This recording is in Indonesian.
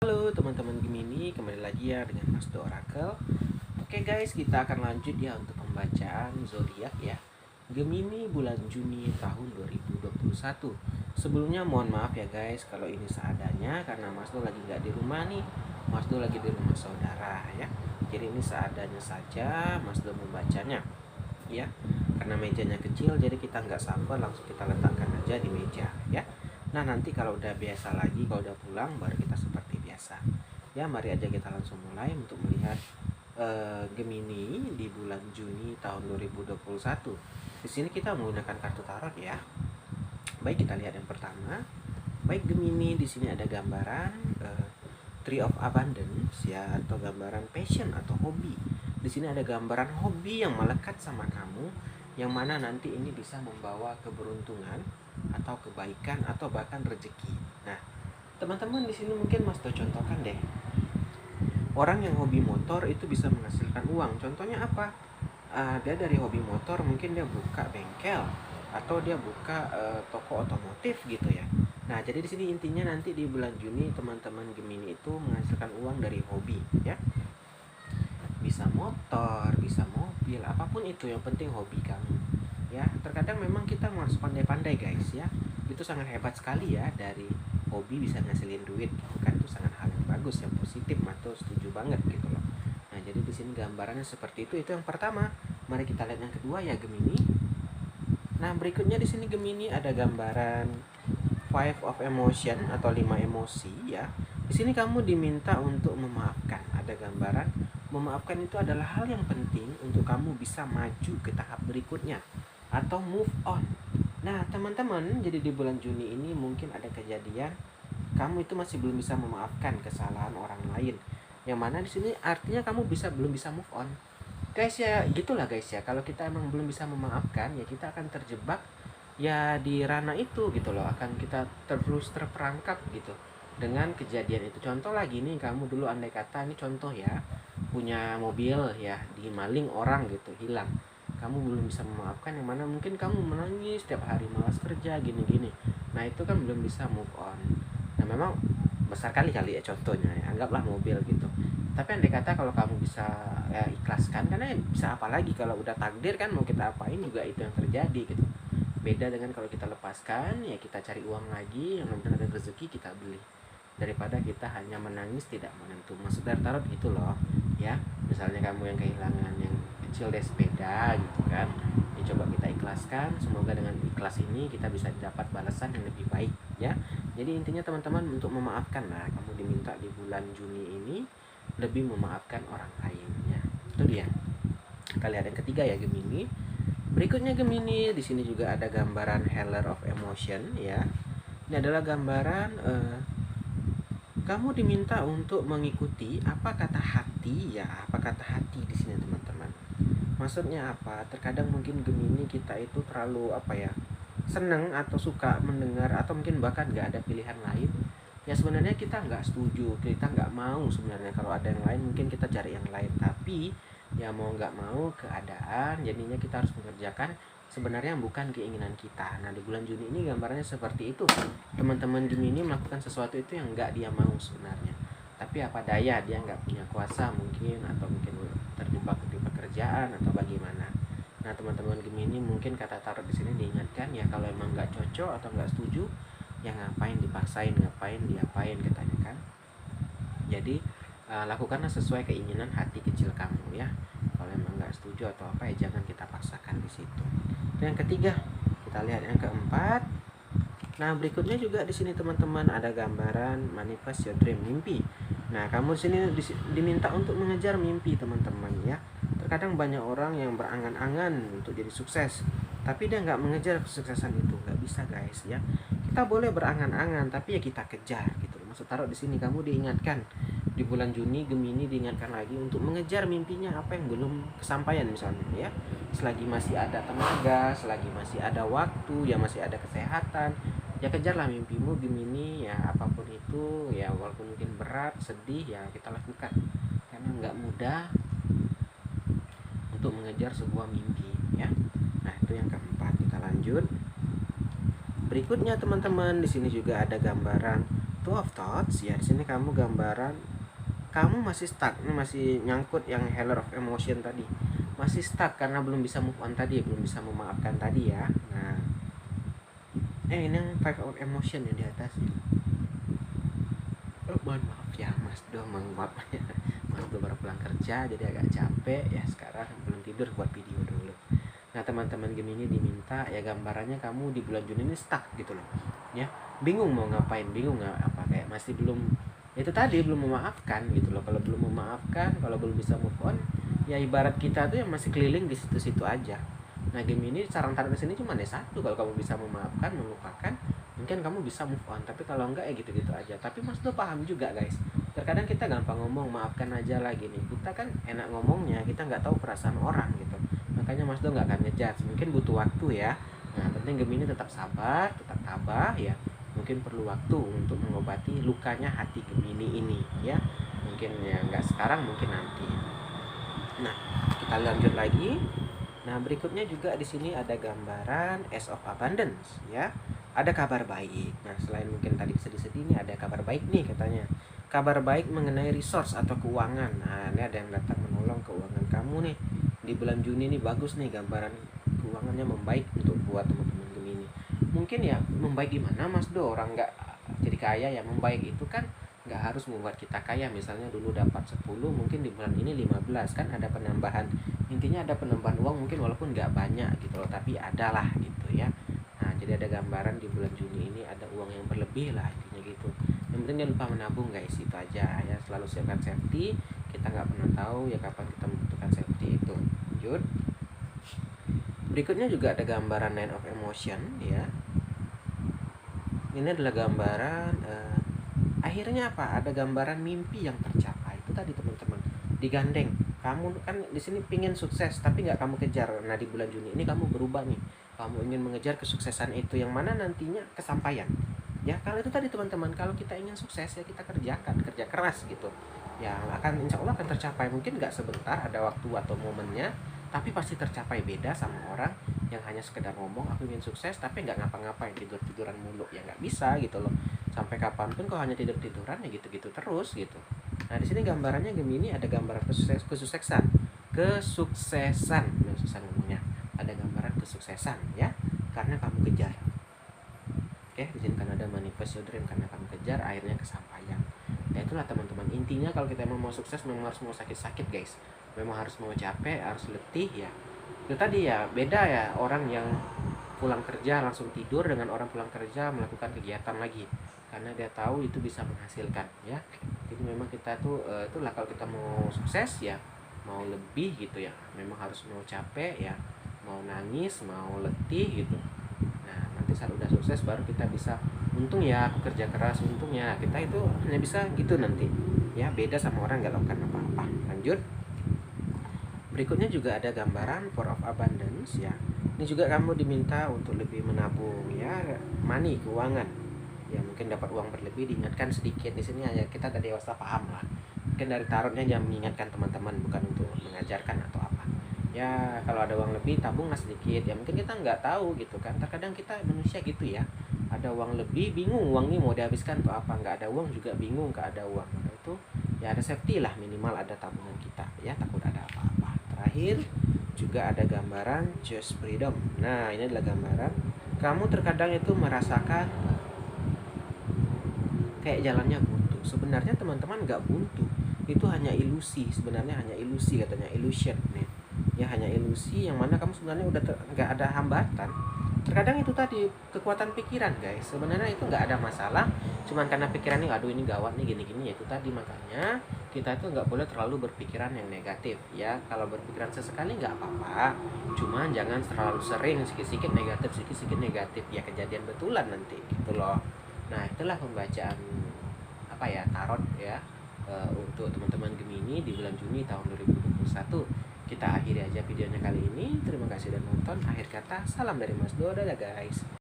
Halo teman-teman Gemini, kembali lagi ya dengan Mas Do Oracle. Oke guys, kita akan lanjut ya untuk pembacaan zodiak ya. Gemini bulan Juni tahun 2021. Sebelumnya mohon maaf ya guys kalau ini seadanya karena Mas Do lagi nggak di rumah nih. Mas Do lagi di rumah saudara ya. Jadi ini seadanya saja Mas Do membacanya ya. Karena mejanya kecil jadi kita nggak sabar, langsung kita letakkan aja di meja ya. Nah nanti kalau udah biasa lagi, kalau udah pulang baru kita seperti biasa. Ya mari aja kita langsung mulai untuk melihat Gemini di bulan Juni tahun 2021. Di sini kita menggunakan kartu tarot ya. Baik, kita lihat yang pertama. Baik Gemini, di sini ada gambaran Tree of Abundance ya, atau gambaran passion atau hobi. Di sini ada gambaran hobi yang melekat sama kamu, yang mana nanti ini bisa membawa keberuntungan atau kebaikan atau bahkan rezeki. Nah, teman-teman di sini mungkin Mas Do contohkan deh. Orang yang hobi motor itu bisa menghasilkan uang. Contohnya apa? Dia dari hobi motor mungkin dia buka bengkel atau dia buka toko otomotif gitu ya. Nah, jadi di sini intinya nanti di bulan Juni teman-teman Gemini itu menghasilkan uang dari hobi ya. Bisa motor, bisa mobil, apapun itu, yang penting hobi kamu ya. Terkadang memang kita harus pandai-pandai guys ya. Itu sangat hebat sekali ya, dari hobi bisa ngasilin duit gitu kan. Itu sangat hal yang bagus, yang positif, atau setuju banget gitu loh. Nah jadi di sini gambarannya seperti itu yang pertama. Mari kita lihat yang kedua ya Gemini. Nah berikutnya di sini Gemini ada gambaran Five of Emotion atau 5 emosi ya. Di sini kamu diminta untuk memaafkan. Ada gambaran memaafkan itu adalah hal yang penting untuk kamu bisa maju ke tahap berikutnya atau move on. Nah teman-teman, jadi di bulan Juni ini mungkin ada kejadian kamu itu masih belum bisa memaafkan kesalahan orang lain, yang mana di sini artinya kamu belum bisa move on guys ya. Gitulah guys ya, kalau kita emang belum bisa memaafkan ya kita akan terjebak ya di ranah itu gitu loh, akan kita terus terperangkap gitu dengan kejadian itu. Contoh lagi nih, kamu dulu andai kata ini contoh ya, punya mobil ya dimaling orang gitu, hilang. Kamu belum bisa memaafkan, yang mana mungkin kamu menangis setiap hari, malas kerja gini-gini. Nah itu kan belum bisa move on. Nah memang besar kali ya contohnya ya, anggaplah mobil gitu. Tapi andai kata kalau kamu bisa ya, ikhlaskan, karena bisa apa lagi, kalau udah takdir kan mau kita apain juga itu yang terjadi gitu. Beda dengan kalau kita lepaskan ya, kita cari uang lagi, yang penting ada rezeki kita beli, daripada kita hanya menangis tidak menentu. Maksud dari tarot gitu loh ya. Misalnya kamu yang kehilangan yang kecil deh, sepeda gitu kan ya, coba kita ikhlaskan, semoga dengan ikhlas ini kita bisa dapat balasan yang lebih baik ya. Jadi intinya teman-teman untuk memaafkan lah, kamu diminta di bulan Juni ini lebih memaafkan orang lain ya. Itu dia. Kita lihat yang ketiga ya Gemini. Berikutnya Gemini, di sini juga ada gambaran Healer of Emotion ya. Ini adalah gambaran kamu diminta untuk mengikuti apa kata hati ya. Apa kata hati di sini teman-teman? Maksudnya apa? Terkadang mungkin Gemini kita itu terlalu seneng atau suka mendengar, atau mungkin bahkan nggak ada pilihan lain. Ya sebenarnya kita nggak setuju, kita nggak mau sebenarnya kalau ada yang lain, mungkin kita cari yang lain. Tapi ya mau nggak mau keadaan, jadinya kita harus mengerjakan sebenarnya bukan keinginan kita. Nah di bulan Juni ini gambarnya seperti itu. Teman-teman Gemini melakukan sesuatu itu yang nggak dia mau sebenarnya, tapi apa daya, dia nggak punya kuasa mungkin, atau mungkin terjebak di pekerjaan atau bagaimana. Nah teman-teman Gemini mungkin kata tarot di sini diingatkan ya, kalau emang nggak cocok atau nggak setuju ya ngapain dipaksain, ngapain diapain katanya kan. Jadi lakukanlah sesuai keinginan hati kecil kamu ya. Kalau emang nggak setuju atau apa ya jangan kita paksakan di situ. Yang ketiga, kita lihat yang keempat. Nah berikutnya juga di sini teman-teman ada gambaran manifest your dream, mimpi. Nah kamu di sini diminta untuk mengejar mimpi teman-teman ya. Terkadang banyak orang yang berangan-angan untuk jadi sukses, tapi dia nggak mengejar kesuksesan itu. Nggak bisa guys ya. Kita boleh berangan-angan, tapi ya kita kejar gitu. Maksud taruh di sini, kamu diingatkan di bulan Juni Gemini diingatkan lagi untuk mengejar mimpinya, apa yang belum kesampaian misalnya ya. Selagi masih ada tenaga, selagi masih ada waktu, ya masih ada kesehatan, ya kejarlah mimpimu Gemini ya, apapun itu ya, walaupun mungkin berat, sedih ya kita lakukan, karena nggak mudah untuk mengejar sebuah mimpi ya. Nah itu yang keempat. Kita lanjut. Berikutnya teman-teman, di sini juga ada gambaran Two of Thoughts ya, di sini kamu gambaran kamu masih stuck, ini masih nyangkut yang Healer of Emotion tadi, masih stuck karena belum bisa move on tadi, belum bisa memaafkan tadi ya. Nah, ini yang Five of Emotion yang di atas. Mohon maaf ya Mas Do, maaf ya. Mas Do baru pulang kerja jadi agak capek ya, sekarang belum tidur buat video dulu. Nah teman-teman Gemini diminta ya gambarannya kamu di bulan Juni ini stuck gitu loh ya, bingung mau ngapain, bingung nggak apa, kayak masih belum, itu tadi belum memaafkan gitu loh. Kalau belum memaafkan, kalau belum bisa move on ya ibarat kita tuh yang masih keliling di situ-situ aja. Nah Gemini saran tarik ke sini cuma ada satu, kalau kamu bisa memaafkan, melupakan, mungkin kamu bisa move on. Tapi kalau enggak ya gitu-gitu aja. Tapi Mas tuh paham juga guys, terkadang kita gampang ngomong maafkan aja lah gini, kita kan enak ngomongnya, kita nggak tahu perasaan orang gitu. Makanya Mas Do nggak akan ngejudge, mungkin butuh waktu ya. Nah penting Gemini tetap sabar, tetap tabah ya. Mungkin perlu waktu untuk mengobati lukanya hati Gemini ini ya. Mungkin ya nggak sekarang, mungkin nanti. Nah kita lanjut lagi. Nah berikutnya juga di sini ada gambaran Ace of Abundance ya. Ada kabar baik. Nah selain mungkin tadi sedih-sedih, ini ada kabar baik nih katanya. Kabar baik mengenai resource atau keuangan. Nah ini ada yang datang menolong keuangan kamu nih di bulan Juni nih. Bagus nih gambaran keuangannya membaik untuk buat teman-teman Gemini. Mungkin ya membaik gimana Mas Do, orang nggak jadi kaya ya. Membaik itu kan nggak harus membuat kita kaya. Misalnya dulu dapat 10, mungkin di bulan ini 15, kan ada penambahan. Intinya ada penambahan uang, mungkin walaupun nggak banyak gitu loh, tapi adalah gitu ya. Nah jadi ada gambaran di bulan Juni ini ada uang yang berlebih lah, intinya gitu. Yang penting jangan lupa menabung guys, itu aja ya. Selalu siapkan safety, kita nggak pernah tahu ya kapan kita membutuhkan safety itu. Lanjut. Berikutnya juga ada gambaran Nine of Emotion ya. Ini adalah gambaran akhirnya apa? Ada gambaran mimpi yang tercapai. Itu tadi teman-teman, digandeng. Kamu kan di sini pingin sukses tapi nggak kamu kejar. Nah di bulan Juni ini kamu berubah nih. Kamu ingin mengejar kesuksesan itu yang mana nantinya kesampaian. Ya kalau itu tadi teman-teman, kalau kita ingin sukses ya kita kerjakan, kerja keras gitu. Ya akan insya Allah akan tercapai. Mungkin nggak sebentar, ada waktu atau momennya, tapi pasti tercapai. Beda sama orang yang hanya sekedar ngomong aku ingin sukses tapi nggak ngapa-ngapain, tidur-tiduran mulu, ya nggak bisa gitu loh. Sampai kapanpun kau hanya tidur-tiduran ya gitu-gitu terus gitu. Nah di sini gambarannya Gemini ada gambaran kesuksesan, kesuksesan, susah ngomongnya. Ada gambaran kesuksesan ya, karena kamu kejar. Oke, di sini kan ada manifest your dream, karena kamu kejar akhirnya kesampaian. Ya itulah teman-teman, intinya kalau kita emang mau sukses memang harus mau sakit-sakit guys, memang harus mau capek, harus letih ya. Itu tadi ya, beda ya orang yang pulang kerja langsung tidur dengan orang pulang kerja melakukan kegiatan lagi, karena dia tahu itu bisa menghasilkan ya. Jadi memang kita tuh itulah kalau kita mau sukses ya, mau lebih gitu ya, memang harus mau capek ya, mau nangis, mau letih gitu. Nah nanti saat udah sukses baru kita bisa untung ya aku kerja keras, untungnya kita itu hanya bisa gitu nanti ya. Beda sama orang nggak lakukan apa-apa. Lanjut. Berikutnya juga ada gambaran Four of Abundance ya. Ini juga kamu diminta untuk lebih menabung ya, money, keuangan. Ya mungkin dapat uang berlebih, diingatkan sedikit. Di sini hanya kita ada dewasa paham lah. Mungkin dari tarotnya jangan mengingatkan teman-teman, bukan untuk mengajarkan atau apa. Ya kalau ada uang lebih tabunglah sedikit. Ya mungkin kita nggak tahu gitu kan. Terkadang kita manusia gitu ya. Ada uang lebih bingung uang ini mau dihabiskan untuk apa. Nggak ada uang juga bingung nggak ada uang. Maka itu ya ada safety lah, minimal ada tabungan kita ya, takut ada apa-apa. Terakhir juga ada gambaran Just Freedom. Nah ini adalah gambaran kamu terkadang itu merasakan kayak jalannya buntu. Sebenarnya teman-teman nggak buntu, itu hanya ilusi. Sebenarnya hanya ilusi, katanya illusion nih ya, hanya ilusi yang mana kamu sebenarnya udah nggak ada hambatan. Terkadang itu tadi kekuatan pikiran guys, sebenarnya itu nggak ada masalah, cuman karena pikiran ini aduh ini gawat nih gini-gini ya. Itu tadi makanya kita itu nggak boleh terlalu berpikiran yang negatif ya. Kalau berpikiran sesekali nggak apa-apa, cuman jangan terlalu sering, sedikit-sedikit negatif, sedikit-sedikit negatif ya, kejadian betulan nanti gitu loh. Nah itulah pembacaan apa ya, tarot ya, untuk teman-teman Gemini di bulan Juni tahun 2021. Kita akhiri aja videonya kali ini. Terima kasih sudah nonton. Akhir kata, salam dari Mas Do. Dadah guys.